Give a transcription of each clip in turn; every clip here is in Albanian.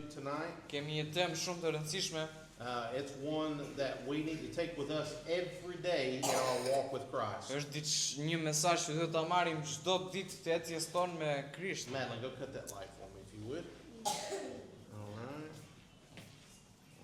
subject tonight. Kemi një temë shumë të rëndësishme. It's one that we need to take with us every day in our walk with Christ. Është një mesazh që duhet ta marrim çdo ditë të ecjes tonë me Krisht. Madeline, go cut that light for me if you would. All right.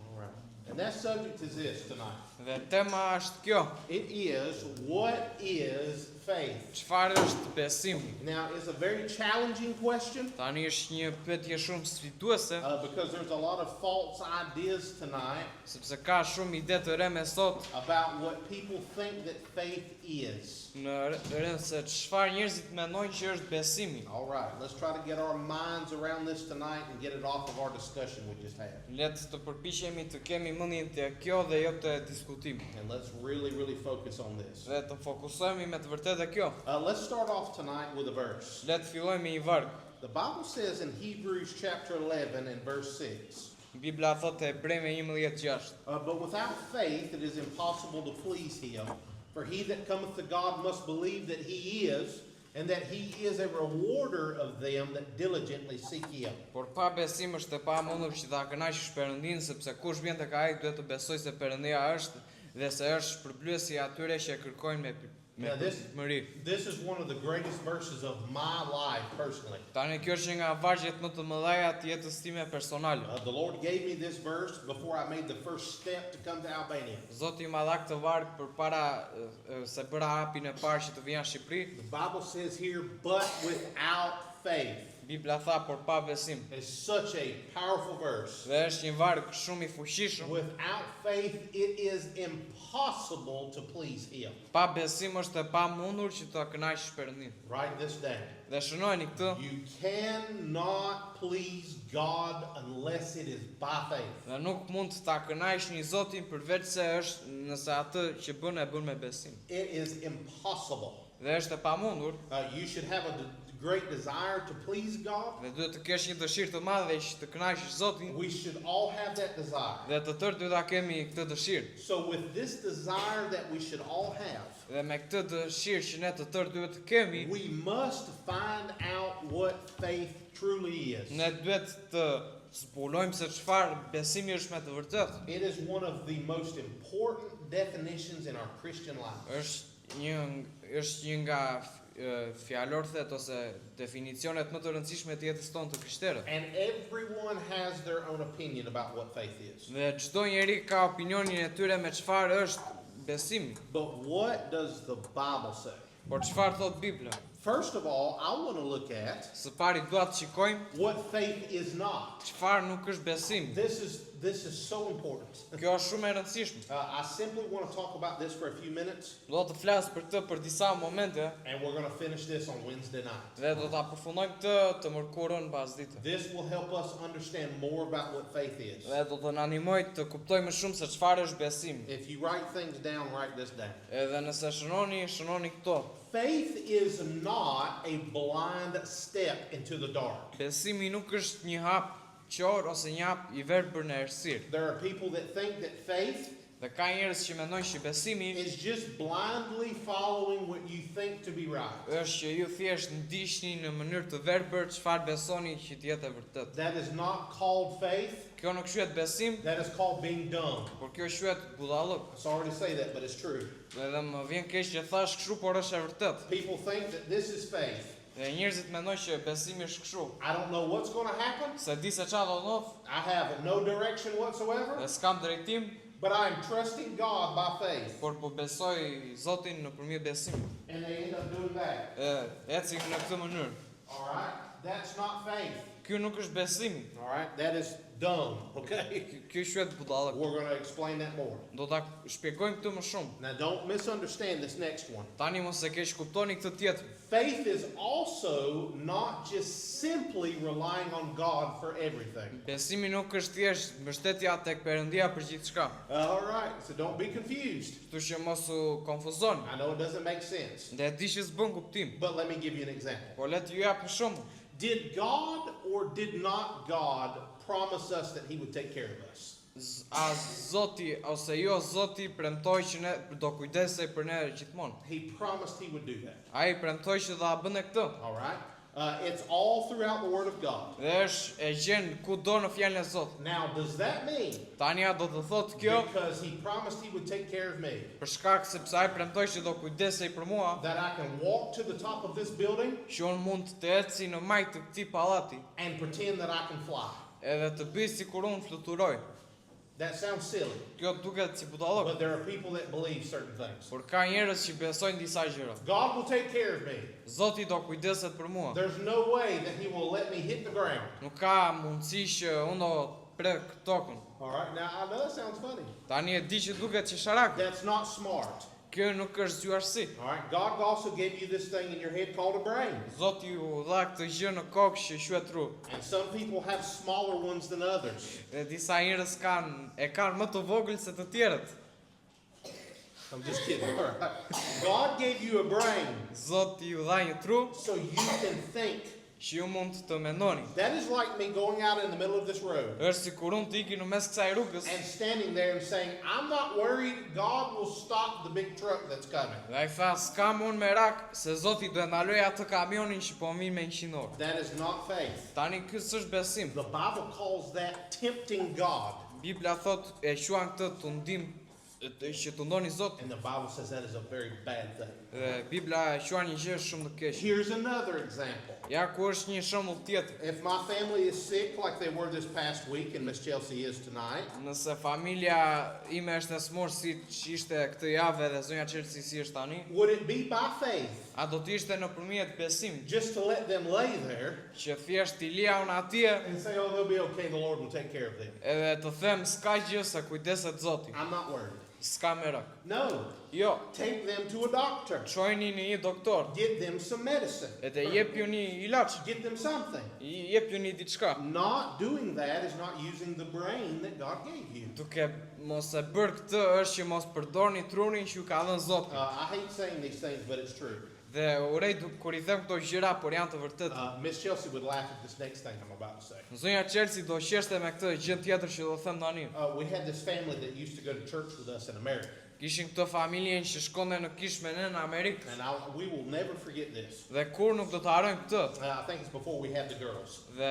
All right. And that subject is this tonight. Dhe tema është kjo. It is, what is faith? Çfarë është besimi? Now, it's a very challenging question Tani është një pyetje shumë sfiduese, because there's a lot of false ideas tonight sepse ka shumë ide të reme sot about what people think that faith is. në rreth se çfarë njerëzit mendojnë që është besimi. All right, let's try to get our minds around this tonight and get it off of our discussion we just had. Le të përpiqemi të kemi mendjen te kjo dhe jo te diskutimi. And let's really, really focus on this. Dhe të fokusohemi me të vërtetë kjo. Let's start off tonight with a verse. Le të fillojmë me një varg. The Bible says in Hebrews chapter 11 and verse 6, Bibla thotë e Hebrejve 11:6. but without faith it is impossible to please him. For he that cometh to God must believe that he is, and that he is a rewarder of them that diligently seek him. Por pa besim është e pamundur që ta kënaqësh Perëndin, sepse kush vjen tek ai duhet të besojë se Perëndia është dhe se është shpërblyesi atyre që e kërkojnë me Now mëri. this is one of the greatest verses of my life personally. Tani kjo është një nga vargjet më të mëdha të jetës time personale. The Lord gave me this verse before I made the first step to come to Albania. Zoti më dha këtë varg përpara se bëra hapin e parë që të vija në Shqipëri. The Bible says here, but without faith. Bibla tha por pa besim. It's such a powerful verse. Dhe është një varg shumë i fuqishëm. Without faith, it is impossible to please him. Pa besim është e pamundur që ta kënaqësh Perëndin. Write this down. Dhe shënojeni këtë. You cannot please God unless it is by faith. Dhe nuk mund të ta kënaqësh një Zotin përveç se është nëse atë që bën e bën me besim. It is impossible. Dhe është e pamundur. You should have a great desire to please God. Dhe duhet të kesh një dëshirë të madhe që të kënaqësh Zotin. We should all have that desire. Dhe të tërë duhet ta kemi këtë dëshirë. So with this desire that we should all have, Dhe me këtë dëshirë që ne të tërë duhet të kemi, we must find out what faith truly is. ne duhet të zbulojmë se çfarë besimi është me të vërtetë. It is one of the most important definitions in our Christian life. Është një nga fjalorthet ose definicionet më të rëndësishme të jetës tonë të krishterët. And everyone has their own opinion about what faith is. Dhe çdo njeri ka opinionin e tyre me çfarë është besimi. But what does the Bible say? Por çfarë thot Bibla? First of all, I want to look at Së pari dua të shikojmë what faith is not. çfarë nuk është besim. This is so important. Kjo është shumë e rëndësishme. I simply want to talk about this for a few minutes, Do të flas për këtë për disa momente and we're going to finish this on Wednesday night. dhe do ta përfundojmë këtë të mërkurën pas ditës. This will help us understand more about what faith is. Dhe do të na animoj të kuptojmë më shumë se çfarë është besimi. If you write things down, write this down. Edhe nëse shënoni këto. Faith is not a blind step into the dark. Besimi nuk është një hap qorë ose një hap i verbër në errësirë. There are people that think that faith Dhe ka njerëz që mendojnë që besimi is just blindly following what you think to be right. është që ju thjesht ndiqni në mënyrë të verbër çfarë besoni që të jetë e vërtetë. That is not called faith. Kjo nuk quhet besim, That is called being dumb. por kjo quhet budallëk. I'm sorry to say that, but it's true. Dhe më vjen keq që thash kështu, por është e vërtetë. People think that this is faith. Dhe njerëzit mendojnë që besimi është kështu. I don't know what's going to happen. Se di se çfarë do ndodh, I have no direction whatsoever, dhe s'kam drejtim, but I'm trusting God by faith. por po besoj Zotin nëpërmjet besimit. And they end up doing that. Ecim në këtë mënyrë. All right? That's not faith. Ky nuk është besimi. All right? That is dumb, okay? Ky quhet budallëk. We're going to explain that more. Do ta shpjegojmë këtë më shumë. Now, don't misunderstand this next one. Tani mos e keq kuptoni këtë tjetër. Faith is also not just simply relying on God for everything. Besimi nuk është thjesht mbështetja tek Perëndia për gjithçka. All right, so don't be confused. Kështu që mos u konfuzoni. I know it doesn't make sense, Dhe e di që s'bën kuptim. but let me give you an example. Po le të ju jap një shembull. Did God or did not God promise us that He would take care of us? A Zoti ose jo Zoti premtoi që ne do kujdesej për ne gjithmonë. He promised He would do that. Ai premtoi që do ta bënte këtë. All right? It's all throughout the Word of God. Dhe është e gjen kudo në fjalën e Zotit. Now, does that mean Tani a do të thotë kjo because He promised He would take care of me, për shkak sepse ai premtoi se do kujdesej për mua, that I can walk to the top of this building që unë mund të eci në majtë të këtij pallati, and pretend that I can fly? edhe të bëj sikur unë fluturoj. That sounds silly, Kjo duket si budallok, but there are people that believe certain things. por ka njerëz që besojnë disa gjëra. God will take care of me. Zoti do kujdeset për mua. There's no way that He will let me hit the ground. Nuk ka mundësi që unë do prek tokën. All right, now I know that sounds funny. Tani e di që duket që sharak. That's not smart. Kjo nuk është zgjuarsi. All right, God also gave you this thing in your head called a brain. Zoti ju dha këtë gjë në kokë që quhet tru. And some people have smaller ones than others. Dhe disa njerëz kanë më të vogël se të tjerët. I'm just kidding. All right. God gave you a brain Zoti ju dha një tru so you can think. që ju mund të mendoni. That is like me going out in the middle of this road Është sikur unë të iki në mes kësaj rrugës and standing there and saying, I'm not worried, God will stop the big truck that's coming. dhe ai tha s'kam unë merak se Zoti do e ndaloj atë kamionin që po vjen me 100 orë. That is not faith. Tani ky s'është besim. The Bible calls that tempting God. Bibla thot e quan këtë tundim që të ndoni Zotin. And the Bible says that is a very bad thing. Dhe Bibla e quan një gjë shumë të keqe. Here's another example. Ja ku është një shembull tjetër. If my family is sick like they were this past week and Miss Chelsea is tonight, Nëse familja ime është e smur si që ishte këtë javë dhe zonja Chelsea si është tani, would it be by faith a do të ishte nëpërmjet besimit just to let them lay there që thjesht i lija unë atje and say, oh, they'll be okay, the Lord will take care of them? edhe të them s'ka gjë se kujdeset Zoti, I'm not worried. s'ka merak. No, Jo, take them to a doctor. çojini në një doktor, Get them some medicine. edhe jepju një ilaç, Get them something. jepju një diçka. Not doing that is not using the brain that God gave you. Duke mos e bërë këtë është që mos përdorni trurin që ju ka dhënë Zoti. I hate saying these things, but it's true. Dhe urej kur I them këto gjëra, por janë të vërtetë. Miss Chelsea would laugh at this next thing I'm about to say. Zonja Chelsea do qeshte me këtë gjë tjetër që do them tani. We had this family that used to go to church with us in America. Kishin këtë familjen që shkonte në kish me ne në Amerikë. And we will never forget this. Dhe kur nuk do të harojmë këtë. I think it's before we had the girls. Dhe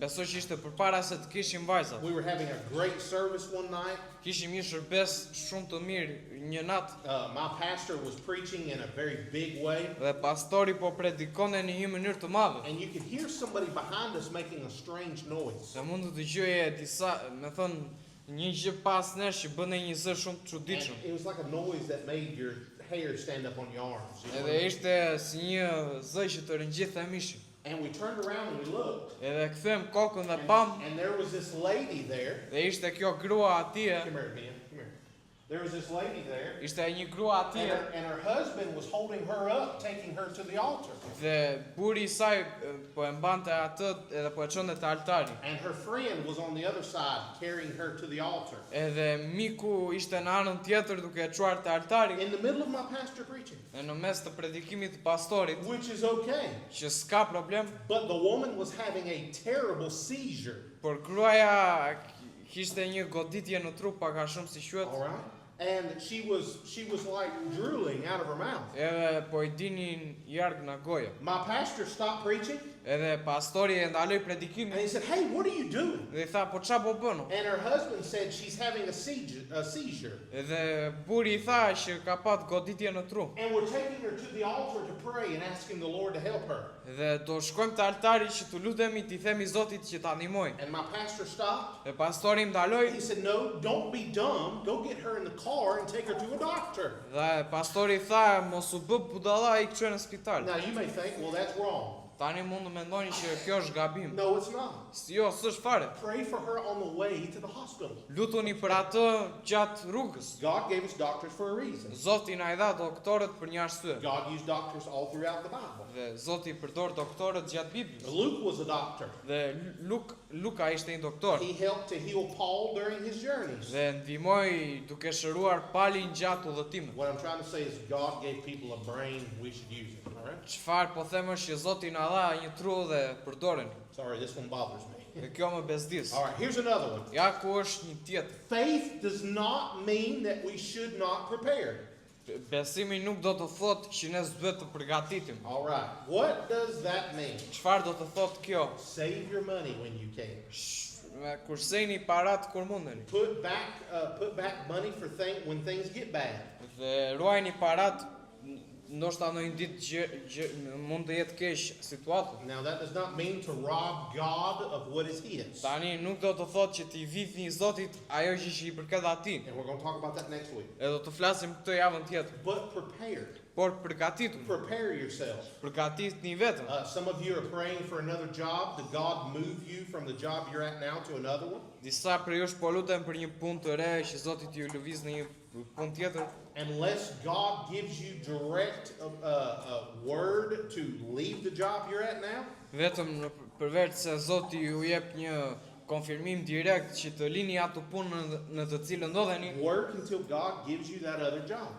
besoj që ishte përpara se të kishim vajzat. We were having a great service one night. Kishim një shërbes shumë të mirë një natë My pastor was preaching in a very big way. dhe pastori po predikonte në një mënyrë të madhe. And you could hear somebody behind us making a strange noise. Dhe mund të dëgjoje disa, me thënë, një gjë pas nesh që bënte një zë shumë të And çuditshëm. it was like a noise that made your hair stand up on your arms. You know? Edhe ishte si një zë që të ringjithë mishin. And we turned around and we looked. Edhe kthem kokën dhe pam, And there was this lady there. dhe ishte kjo grua atje, Come here, Ben. Come here. There was this lady there. ishte një grua atje. And her husband was holding her up, taking her to the altar. Dhe buri I saj po e mbante atë edhe po e çonte te altari. And her friend was on the other side, carrying her to the altar. Edhe miku ishte në anën tjetër duke e çuar te altari. In the middle of my pastor preaching, Dhe në mes të predikimit të pastorit, which is okay. që s'ka problem, But the woman was having a terrible seizure. por gruaja kishte një goditje në trup pak a shumë si quhet. All right. And she was like drooling out of her mouth. Edhe po I dinin jarg nga goja. My pastor stopped preaching Edhe pastori e ndaloi and predikimin he said, "Hey, what are you doing?" dhe I tha, po ç'a po bën? And her husband said she's having a seizure. Edhe buri I tha që ka pat goditje në tru. And we're taking her to the altar to pray and asking the Lord to help her. Dhe do shkojmë te altari që të lutemi, t'i themi Zotit që ta ndihmoj. And my pastor stopped. Dhe pastori më ndaloi He said, "No, don't be dumb. Go get her in the car and take her to a doctor." dhe pastori tha, mos u bë budalla, I kçoj në spital. Now you may think, well, that's wrong. Tani mund të mendoni që kjo është gabim. No, it's not. Jo, s'është fare. Pray for her on the way to the hospital. Lutuni për atë gjatë rrugës. God gave us doctors for a reason. Zoti na I dha doktorët për një arsye. God used doctors all throughout the Bible. Dhe Zoti përdor doktorët gjatë Biblës. Luke was a doctor. Dhe Luka ishte një doktor. He helped to heal Paul during his journeys. Dhe ndihmoi duke shëruar Palin gjatë udhëtimit. What I'm trying to say is God gave people a brain, we should use it. All right? Çfarë po them është që Zoti na dha një tru dhe përdoreni. Sorry, this one bothers me. Dhe kjo më bezdis. All right, here's another one. Ja ku është një tjetër. Faith does not mean that we should not prepare. Besimi nuk do të thotë që ne s'duhet të përgatitim. All right. What does that mean? Çfarë do të thotë kjo? Save your money when you can. Kurseni parat kur mundeni. Put back money for when things get bad. Dhe ruajini parat, ndoshta në një ditë mund të jetë keq situata. Now that does not mean to rob God of what is His. Tani nuk do të thotë që t'i vithni Zotit ajo që i përket atij. And we're going to talk about that next week. E do të flasim këtë javën tjetër. But prepared. Por përgatitur. Prepare yourself. Përgatitni vetëm. Some of you are praying for another job. Did God move you from the job you're at now to another one? Disa prej jush po lutem për një punë të re që Zoti t'ju lëviz në një punë tjetër. Unless God gives you direct word to leave the job you're at now, Vetëm përveç se Zoti ju jep një konfirmim direkt që të lini atë punë në të cilën ndodheni, work until God gives you that other job.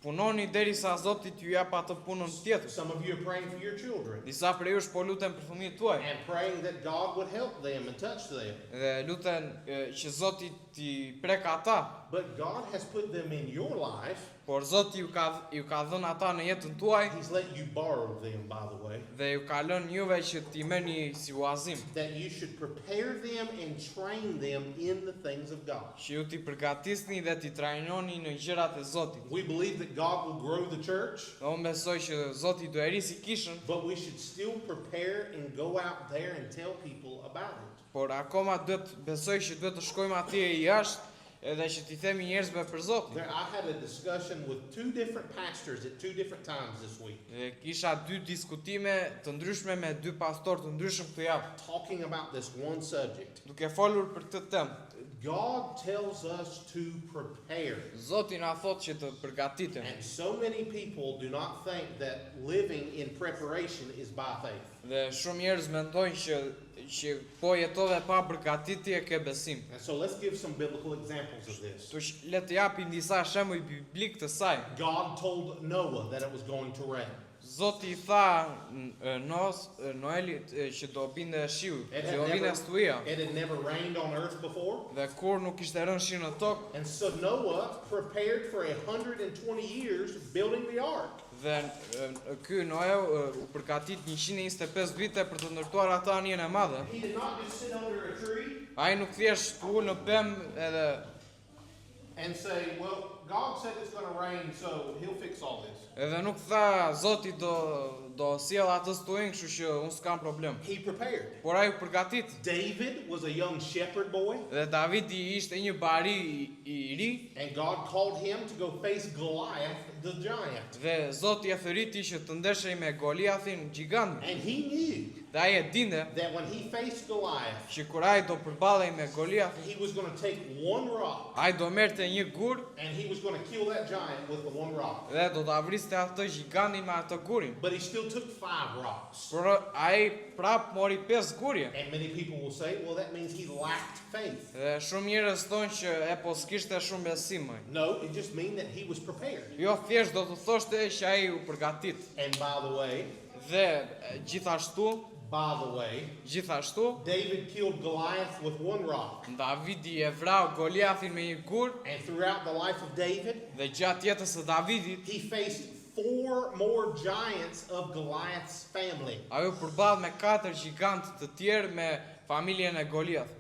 punoni derisa Zoti t'ju jap atë punën tjetër. Some of you are praying for your children Disa prej jush po lutem për fëmijët tuaj and praying that God would help them and touch them. dhe lutem që Zoti t'i prek ata, But God has put them in your life. por Zoti ju ka dhënë ata në jetën tuaj He's let you borrow them, by the way. dhe ju ka lënë juve që t'i merrni si uazim, That you should prepare them and train them in the things of God. që ju t'i përgatisni dhe t'i trajnoni në gjërat e Zotit. We believe that God will grow the church, Dhe unë besoj që Zoti do e risi kishën, but we should still prepare and go out there and tell people about it. por akoma besoj që duhet të shkojmë atje jashtë edhe që t'i themi njerëzve për Zotin. I had a discussion with two different pastors at two different times this week, Dhe kisha dy diskutime të ndryshme me dy pastorë të ndryshëm këtë javë, talking about this one subject. duke folur për këtë temë. God tells us to prepare. Zoti na thot që të përgatitemi. And so many people do not think that living in preparation is by faith. Dhe shumë njerëz mendojnë që po jetove pa përgatitje ke besim. And so let's give some biblical examples of this. Le të japim disa shembuj biblik të saj. God told Noah that it was going to rain. Zoti I tha Noelit që do binde shiu, që do binde stuia. It had never rained on earth before. Dhe kur nuk ishte rënë shi në tokë, And so Noah prepared for 120 years building the ark. dhe ky Noe u përgatit 125 vite për të ndërtuar atë anjen e madhe. He did not just sit under a tree Ai nuk thjesht u në pemë edhe and say, well, God said it's going to rain, so he'll fix all this. nuk tha Zoti do sjell atë stuin, kështu që unë s'kam problem. He prepared. Por ai u përgatit. David was a young shepherd boy, Dhe Davidi ishte një bari I ri, and God called him to go face Goliath, the giant. dhe Zoti e thëriti që të ndeshej me Goliathin gjigant. And he knew Dhe ai e dinte that when he faced Goliath, që kur ai do përballej me Goliathin, he was going to take one rock, ai do merrte një gur and he was going to kill that giant with the one rock. dhe do ta vriste atë gigantin me atë gurin. But he still took 5 rocks. Por ai prap mori 5 gurje. And many people will say, well, that means he lacked faith. Dhe shumë njerëz thonë që po s'kishte shumë besim. No, it just means that he was prepared. Jo, thjesht do të thoshte që ai u përgatit. And by the way, Dhe gjithashtu, David killed Goliath with one rock. Davidi e vrau Goliathin me një gur, And throughout the life of David, dhe gjatë jetës së Davidit, he faced 4 more giants of Goliath's family. ai u përball me 4 gigantë të tjerë me familjen e Goliath.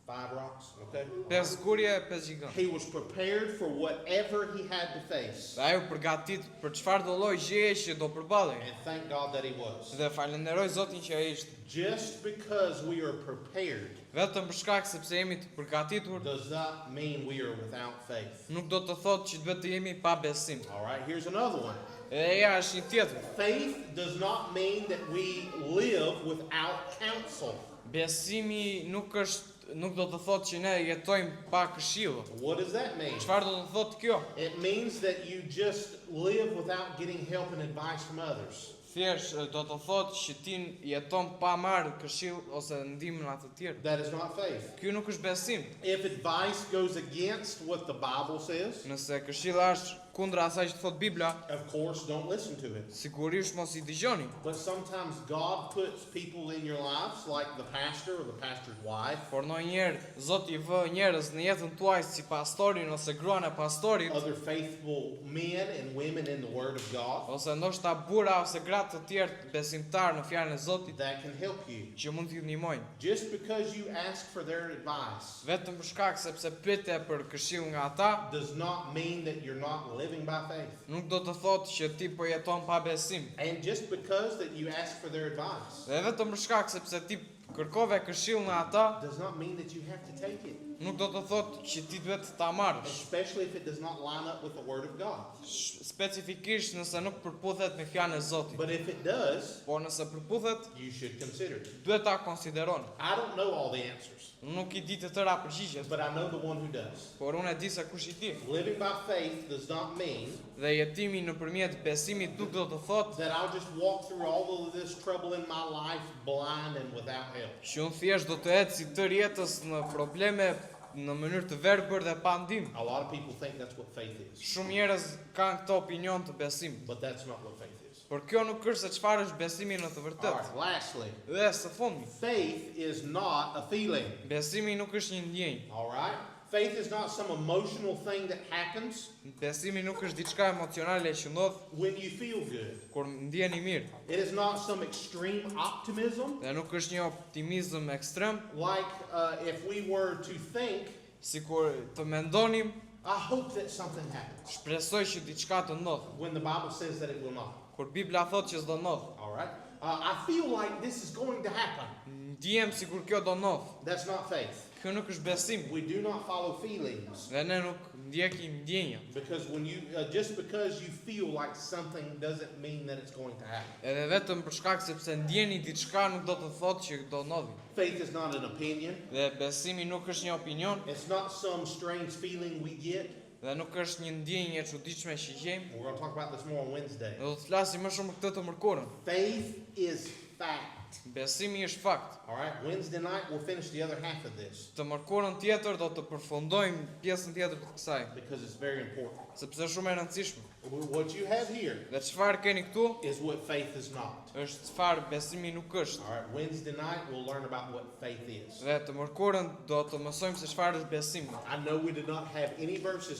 5 rocks, okay? 5 gurje, 5 gigantë. He was prepared for whatever he had to face. Dhe ai u përgatit për çfarë do lloj gjëje që do përballej. And thank God that he was. Dhe falenderoj Zotin që ai ishte. Just because we are prepared Vetëm për shkak sepse jemi të përgatitur, does not mean we are without faith. nuk do të thotë që duhet të jemi pa besim. All right, here's another one. Edhe ja është një tjetër. Faith does not mean that we live without counsel. Besimi nuk do të thotë që ne jetojmë pa këshill. What does that mean? Çfarë do të thotë kjo? It means that you just live without getting help and advice from others. Thjesht do të thotë që ti jeton pa marrë këshill ose ndihmën nga të tjerë. That is not faith. Ky nuk është besim. If advice goes against what the Bible says, Nëse këshilla është kundra asaj që thot Bibla, of course, don't listen to it. sigurisht mos I dëgjoni. But sometimes God puts people in your lives, like the pastor or the pastor's wife, Por ndonjëherë Zoti I vë njerëz në jetën tuaj si pastorin ose gruan e pastorit, other faithful men and women in the Word of God, ose ndoshta burra ose gratë të tjerë besimtar në fjalën e Zotit that can help you. që mund t'ju ndihmojnë. Just because you ask for their advice Vetëm për shkak sepse pyete për këshill nga ata, does not mean that you're not living by faith. nuk do të thotë që ti po jeton pa besim. And just because that you ask for their advice Dhe vetëm për shkak sepse ti kërkove këshill nga ata, does not mean that you have to take it, nuk do të thotë që ti duhet ta marrësh. especially if it does not line up with the Word of God. Specifikisht nëse nuk përputhet me fjalën e Zotit. But if it does, Por nëse përputhet, you should consider it. duhet ta konsideroni. I don't know all the answers, Nuk I di të tëra përgjigjet, but I know the one who does. por unë e di se kush I di. Living by faith does not mean Dhe jetimi nëpërmjet besimit nuk do të thotë that I'll just walk through all of this trouble in my life blind and without help. që unë thjesht do të ecë si tërë jetës në probleme në mënyrë të verbër dhe pa ndihmë. A lot of people think that's what faith is, Shumë njerëz kanë këtë opinion të besimit, but that's not what faith is. por kjo nuk është se çfarë është besimi në të All vërtetë. right, lastly, Dhe së fundi, faith is not a feeling. besimi nuk është një ndjenjë. All right? Faith is not some emotional thing that happens Besimi nuk është diçka emocionale që ndodh when you feel good. kur ndjeni mirë. It is not some extreme optimism Dhe nuk është një optimizëm ekstrem, like if we were to think, sikur të mendonim, I hope that something happens, shpresoj që diçka të ndodh, when the Bible says that it will not. kur Bibla thotë që s'do ndodh. All right? I feel like this is going to happen. Ndihem sikur kjo do ndodh. That's not faith. Kjo nuk është besim. We do not follow feelings. Dhe ne nuk ndjekim ndjenja. Because when you just because you feel like something doesn't mean that it's going to happen. Edhe vetëm për shkak sepse ndjeni diçka nuk do të thotë që do ndodhi. Faith is not an opinion. Dhe besimi nuk është një opinion, It's not some strange feeling we get. dhe nuk është një ndjenjë e çuditshme që gjejmë. We're going to talk about this more on Wednesday. Ne do të flasim më shumë për këtë të mërkurën. Faith is fact. Besimi është fakt. All right, Wednesday night we'll finish the other half of this Të mërkurën tjetër do të përfundojmë pjesën tjetër të kësaj, because it's very important. sepse është shumë e rëndësishme. What you have here Dhe çfarë keni këtu is what faith is not. është çfarë besimi nuk është. All right, Wednesday night we'll learn about what faith is. Dhe të mërkurën do të mësojmë se çfarë është besimi. I know we did not have any verses